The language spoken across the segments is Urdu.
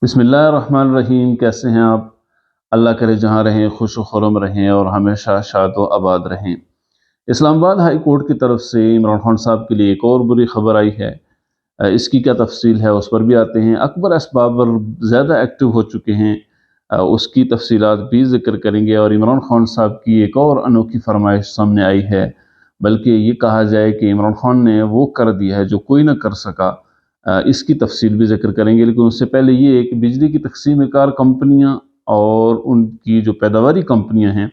بسم اللہ الرحمن الرحیم۔ کیسے ہیں آپ؟ اللہ کرے جہاں رہیں خوش و خرم رہیں اور ہمیشہ شاد و آباد رہیں۔ اسلام آباد ہائی کورٹ کی طرف سے عمران خان صاحب کے لیے ایک اور بری خبر آئی ہے۔ اس کی کیا تفصیل ہے اس پر بھی آتے ہیں۔ اکبر ایس بابر زیادہ ایکٹیو ہو چکے ہیں، اس کی تفصیلات بھی ذکر کریں گے، اور عمران خان صاحب کی ایک اور انوکھی فرمائش سامنے آئی ہے، بلکہ یہ کہا جائے کہ عمران خان نے وہ کر دیا ہے جو کوئی نہ کر سکا۔ اس کی تفصیل بھی ذکر کریں گے، لیکن اس سے پہلے یہ ہے کہ بجلی کی تقسیم کار کمپنیاں اور ان کی جو پیداواری کمپنیاں ہیں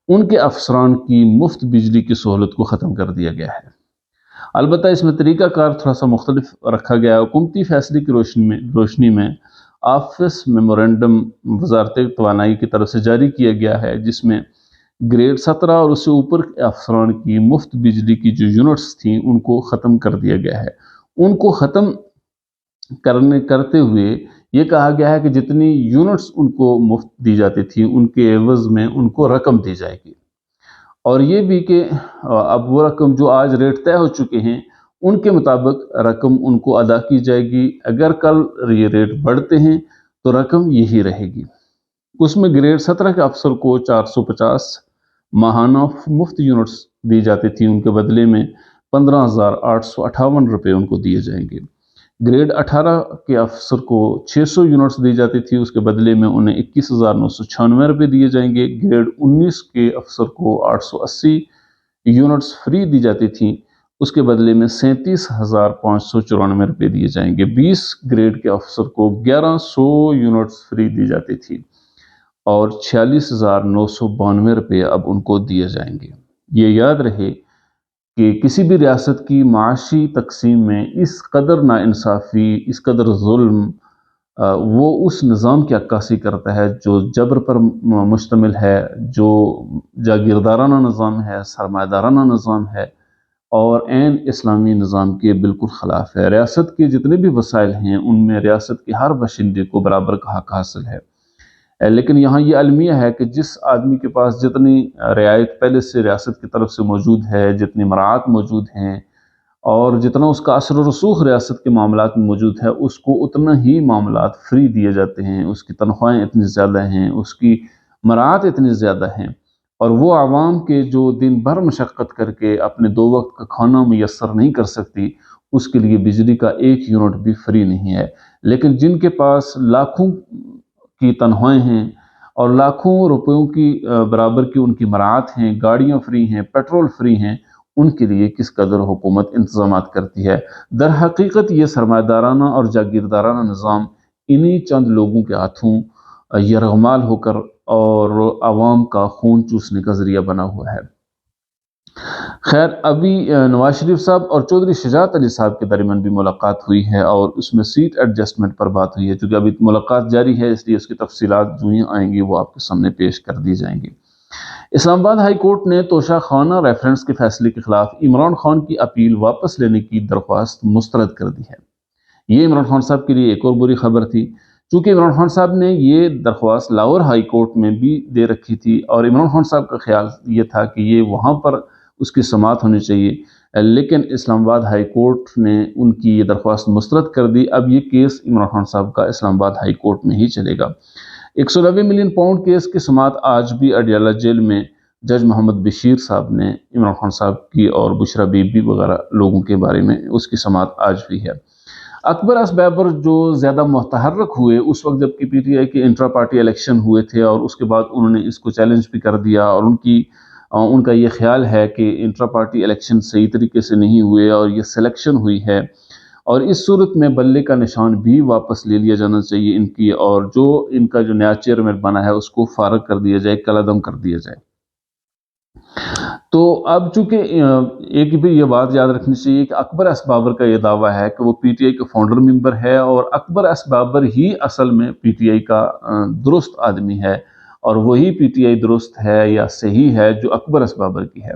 ان کے افسران کی مفت بجلی کی سہولت کو ختم کر دیا گیا ہے۔ البتہ اس میں طریقہ کار تھوڑا سا مختلف رکھا گیا ہے۔ حکومتی فیصلے کی روشنی میں آفس میمورنڈم وزارت توانائی کی طرف سے جاری کیا گیا ہے، جس میں گریڈ 17 اور اس سے اوپر کے افسران کی مفت بجلی کی جو یونٹس تھیں ان کو ختم کر دیا گیا ہے۔ ان کو ختم کرتے ہوئے یہ کہا گیا ہے کہ جتنی یونٹس ان کو مفت دی جاتی تھی ان کے عوض میں ان کو رقم دی جائے گی، اور یہ بھی کہ اب وہ رقم جو آج ریٹ طے ہو چکے ہیں ان کے مطابق رقم ان کو ادا کی جائے گی۔ اگر کل یہ ریٹ بڑھتے ہیں تو رقم یہی رہے گی۔ اس میں گریڈ 17 کے افسر کو 450 ماہانہ مفت یونٹس دی جاتی تھی، ان کے بدلے میں 15,858 روپے ان کو دیے جائیں گے۔ گریڈ 18 کے افسر کو 600 یونٹس دی جاتی تھی، اس کے بدلے میں انہیں 21,996 روپے دیے جائیں گے۔ گریڈ 19 کے افسر کو 880 یونٹس فری دی جاتی تھیں، اس کے بدلے میں 37,594 روپے دیے جائیں گے۔ 20 گریڈ کے افسر کو 1100 یونٹس فری دی جاتی تھی اور 46,992 روپے اب ان کو دیے جائیں گے۔ یہ یاد رہے کہ کسی بھی ریاست کی معاشی تقسیم میں اس قدر ناانصافی، اس قدر ظلم، وہ اس نظام کی عکاسی کرتا ہے جو جبر پر مشتمل ہے، جو جاگیردارانہ نظام ہے، سرمایہ دارانہ نظام ہے اور عین اسلامی نظام کے بالکل خلاف ہے۔ ریاست کے جتنے بھی وسائل ہیں ان میں ریاست کے ہر باشندے کو برابر کا حق حاصل ہے، لیکن یہاں یہ المیہ ہے کہ جس آدمی کے پاس جتنی رعایت پہلے سے ریاست کی طرف سے موجود ہے، جتنی مراعات موجود ہیں اور جتنا اس کا اثر و رسوخ ریاست کے معاملات میں موجود ہے، اس کو اتنا ہی معاملات فری دیے جاتے ہیں، اس کی تنخواہیں اتنی زیادہ ہیں، اس کی مراعات اتنی زیادہ ہیں، اور وہ عوام کے جو دن بھر مشقت کر کے اپنے 2 وقت کا کھانا میسر نہیں کر سکتی، اس کے لیے بجلی کا 1 یونٹ بھی فری نہیں ہے۔ لیکن جن کے پاس لاکھوں کی تنخواہیں ہیں اور لاکھوں روپیوں کی برابر کی ان کی مراعات ہیں، گاڑیاں فری ہیں، پیٹرول فری ہیں، ان کے لیے کس قدر حکومت انتظامات کرتی ہے۔ در حقیقت یہ سرمایہ دارانہ اور جاگیردارانہ نظام انہی چند لوگوں کے ہاتھوں یرغمال ہو کر اور عوام کا خون چوسنے کا ذریعہ بنا ہوا ہے۔ خیر، ابھی نواز شریف صاحب اور چودھری شجاعت علی صاحب کے درمیان بھی ملاقات ہوئی ہے اور اس میں سیٹ ایڈجسٹمنٹ پر بات ہوئی ہے۔ چونکہ ابھی ملاقات جاری ہے، اس لیے اس کی تفصیلات جو ہی آئیں گی وہ آپ کے سامنے پیش کر دی جائیں گی۔ اسلام آباد ہائی کورٹ نے توشہ خانہ ریفرنس کے فیصلے کے خلاف عمران خان کی اپیل واپس لینے کی درخواست مسترد کر دی ہے۔ یہ عمران خان صاحب کے لیے ایک اور بری خبر تھی، چونکہ عمران خان صاحب نے یہ درخواست لاہور ہائی کورٹ میں بھی دے رکھی تھی اور عمران خان صاحب کا خیال یہ تھا کہ یہ وہاں پر اس کی سماعت ہونی چاہیے، لیکن اسلام آباد ہائی کورٹ نے ان کی یہ درخواست مسترد کر دی۔ اب یہ کیس عمران خان صاحب کا اسلام آباد ہائی کورٹ میں ہی چلے گا۔ 190 ملین پاؤنڈ کیس کی سماعت آج بھی اڈیالہ جیل میں جج محمد بشیر صاحب نے عمران خان صاحب کی اور بشرا بی بی وغیرہ لوگوں کے بارے میں اس کی سماعت آج بھی ہے۔ اکبر ایس بابر جو زیادہ متحرک ہوئے اس وقت جب کہ پی ٹی آئی کے انٹرا پارٹی الیکشن ہوئے تھے، اور اس کے بعد انہوں نے اس کو چیلنج بھی کر دیا، اور ان کا یہ خیال ہے کہ انٹرا پارٹی الیکشن صحیح طریقے سے نہیں ہوئے اور یہ سلیکشن ہوئی ہے، اور اس صورت میں بلے کا نشان بھی واپس لے لیا جانا چاہیے ان کی، اور جو ان کا جو نیا چیئرمین بنا ہے اس کو فارغ کر دیا جائے، کالعدم کر دیا جائے۔ تو اب چونکہ ایک بھی یہ بات یاد رکھنی چاہیے کہ اکبر ایس بابر کا یہ دعویٰ ہے کہ وہ پی ٹی آئی کا فاؤنڈر ممبر ہے، اور اکبر ایس بابر ہی اصل میں پی ٹی آئی کا درست آدمی ہے، اور وہی پی ٹی آئی درست ہے یا صحیح ہے جو اکبر ایس بابر کی ہے۔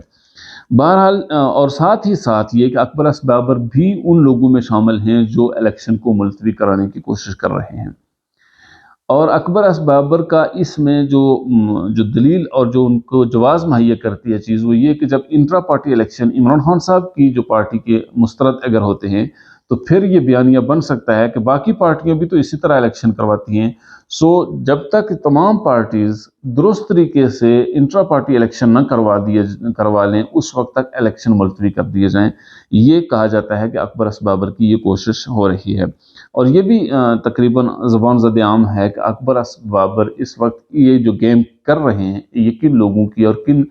بہرحال اور ساتھ ہی ساتھ یہ کہ اکبر ایس بابر بھی ان لوگوں میں شامل ہیں جو الیکشن کو ملتوی کرانے کی کوشش کر رہے ہیں، اور اکبر ایس بابر کا اس میں جو دلیل اور جو ان کو جواز مہیا کرتی ہے چیز، وہ یہ کہ جب intra party election Imran Khan صاحب کی جو پارٹی کے مسترد اگر ہوتے ہیں تو پھر یہ بیانیہ بن سکتا ہے کہ باقی پارٹیاں بھی تو اسی طرح الیکشن کرواتی ہیں، سو جب تک تمام پارٹیز درست طریقے سے انٹرا پارٹی الیکشن نہ کروا لیں اس وقت تک الیکشن ملتوی کر دیے جائیں۔ یہ کہا جاتا ہے کہ اکبر بابر کی یہ کوشش ہو رہی ہے، اور یہ بھی تقریباً زبان زد عام ہے کہ اکبر بابر اس وقت یہ جو گیم کر رہے ہیں یہ کن لوگوں کی اور کن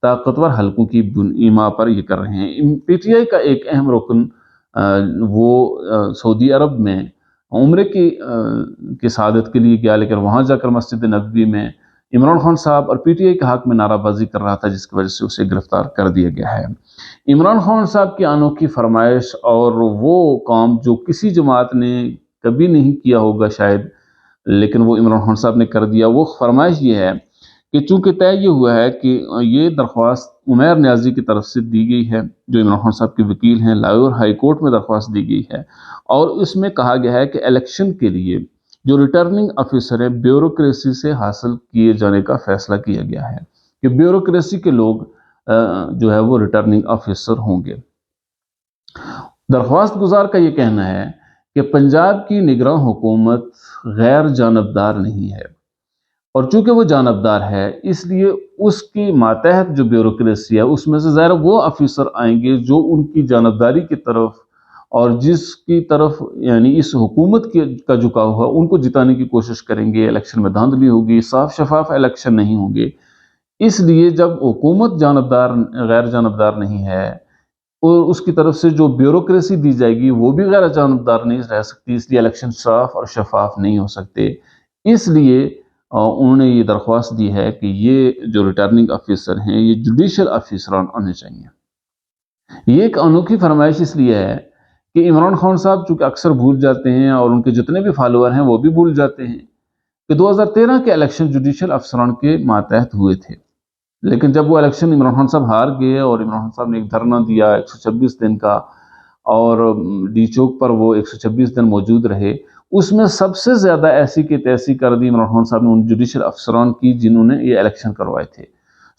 طاقتور حلقوں کی ایما پر یہ کر رہے ہیں۔ پی ٹی آئی کا ایک اہم رکن وہ سعودی عرب میں عمرے کی سعادت کے لیے گیا، لیکن وہاں جا کر مسجد نبوی میں عمران خان صاحب اور پی ٹی آئی کے حق میں نعرہ بازی کر رہا تھا، جس کی وجہ سے اسے گرفتار کر دیا گیا ہے۔ عمران خان صاحب کی انوکھی فرمائش اور وہ کام جو کسی جماعت نے کبھی نہیں کیا ہوگا شاید، لیکن وہ عمران خان صاحب نے کر دیا۔ وہ فرمائش یہ ہے کہ چونکہ طے یہ ہوا ہے کہ یہ درخواست عمیر نیازی کی طرف سے دی گئی ہے جو عمران خان صاحب کے وکیل ہیں، لاہور ہائی کورٹ میں درخواست دی گئی ہے، اور اس میں کہا گیا ہے کہ الیکشن کے لیے جو ریٹرننگ آفیسر ہے بیوروکریسی سے حاصل کیے جانے کا فیصلہ کیا گیا ہے کہ بیوروکریسی کے لوگ جو ہے وہ ریٹرننگ آفیسر ہوں گے۔ درخواست گزار کا یہ کہنا ہے کہ پنجاب کی نگراں حکومت غیر جانبدار نہیں ہے، اور چونکہ وہ جانبدار ہے اس لیے اس کی ماتحت جو بیوروکریسی ہے اس میں سے ظاہر وہ آفیسر آئیں گے جو ان کی جانبداری کی طرف اور جس کی طرف یعنی اس حکومت کا جھکاؤ ہوا ان کو جتانے کی کوشش کریں گے۔ الیکشن میں دھاندلی ہوگی، صاف شفاف الیکشن نہیں ہوں گے۔ اس لیے جب حکومت غیر جانبدار نہیں ہے اور اس کی طرف سے جو بیوروکریسی دی جائے گی وہ بھی غیر جانبدار نہیں رہ سکتی، اس لیے الیکشن صاف اور شفاف نہیں ہو سکتے۔ اس لیے انہوں نے یہ درخواست دی ہے کہ یہ جو ریٹرننگ آفیسر ہیں یہ جوڈیشل آفیسران آنے چاہیے۔ یہ ایک انوکھی فرمائش اس لیے ہے کہ عمران خان صاحب چونکہ اکثر بھول جاتے ہیں اور ان کے جتنے بھی فالوور ہیں وہ بھی بھول جاتے ہیں کہ 2013 کے الیکشن جوڈیشل افسران کے ماتحت ہوئے تھے، لیکن جب وہ الیکشن عمران خان صاحب ہار گئے اور عمران خان صاحب نے ایک دھرنا دیا 126 دن کا، اور ڈی چوک پر وہ 126 دن موجود رہے، اس میں سب سے زیادہ ایسی کی تیسی کر دی عمران خان صاحب نے ان جوڈیشل افسران کی جنہوں نے یہ الیکشن کروائے تھے۔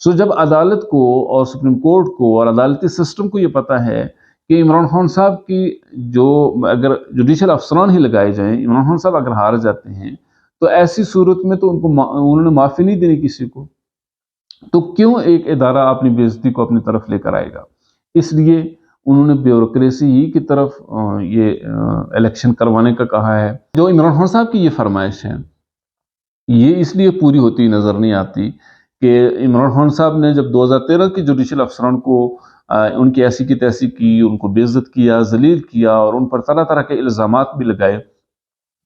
سو جب عدالت کو اور سپریم کورٹ کو اور عدالتی سسٹم کو یہ پتہ ہے کہ عمران خان صاحب کی جو اگر جوڈیشل افسران ہی لگائے جائیں، عمران خان صاحب اگر ہار جاتے ہیں تو ایسی صورت میں تو انہوں نے معافی نہیں دینی کسی کو، تو کیوں ایک ادارہ اپنی بے عزتی کو اپنی طرف لے کر آئے گا؟ اس لیے انہوں نے بیوروکریسی ہی کی طرف یہ الیکشن کروانے کا کہا ہے۔ جو عمران خان صاحب کی یہ فرمائش ہے یہ اس لیے پوری ہوتی نظر نہیں آتی کہ عمران خان صاحب نے جب 2013 کے جوڈیشل افسران کو ان کی ایسی کی تیسی کی، ان کو بے عزت کیا، ذلیل کیا اور ان پر طرح طرح کے الزامات بھی لگائے،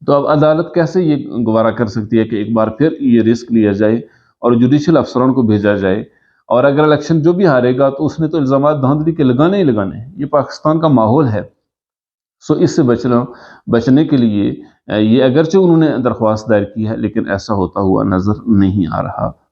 تو اب عدالت کیسے یہ گوارا کر سکتی ہے کہ ایک بار پھر یہ رسک لیا جائے اور جوڈیشل افسران کو بھیجا جائے، اور اگر الیکشن جو بھی ہارے گا تو اس نے تو الزامات دھاندلی کے لگانے ہی لگانے ہیں۔ یہ پاکستان کا ماحول ہے۔ سو اس سے بچنے کے لیے یہ اگرچہ انہوں نے درخواست دائر کی ہے لیکن ایسا ہوتا ہوا نظر نہیں آ رہا۔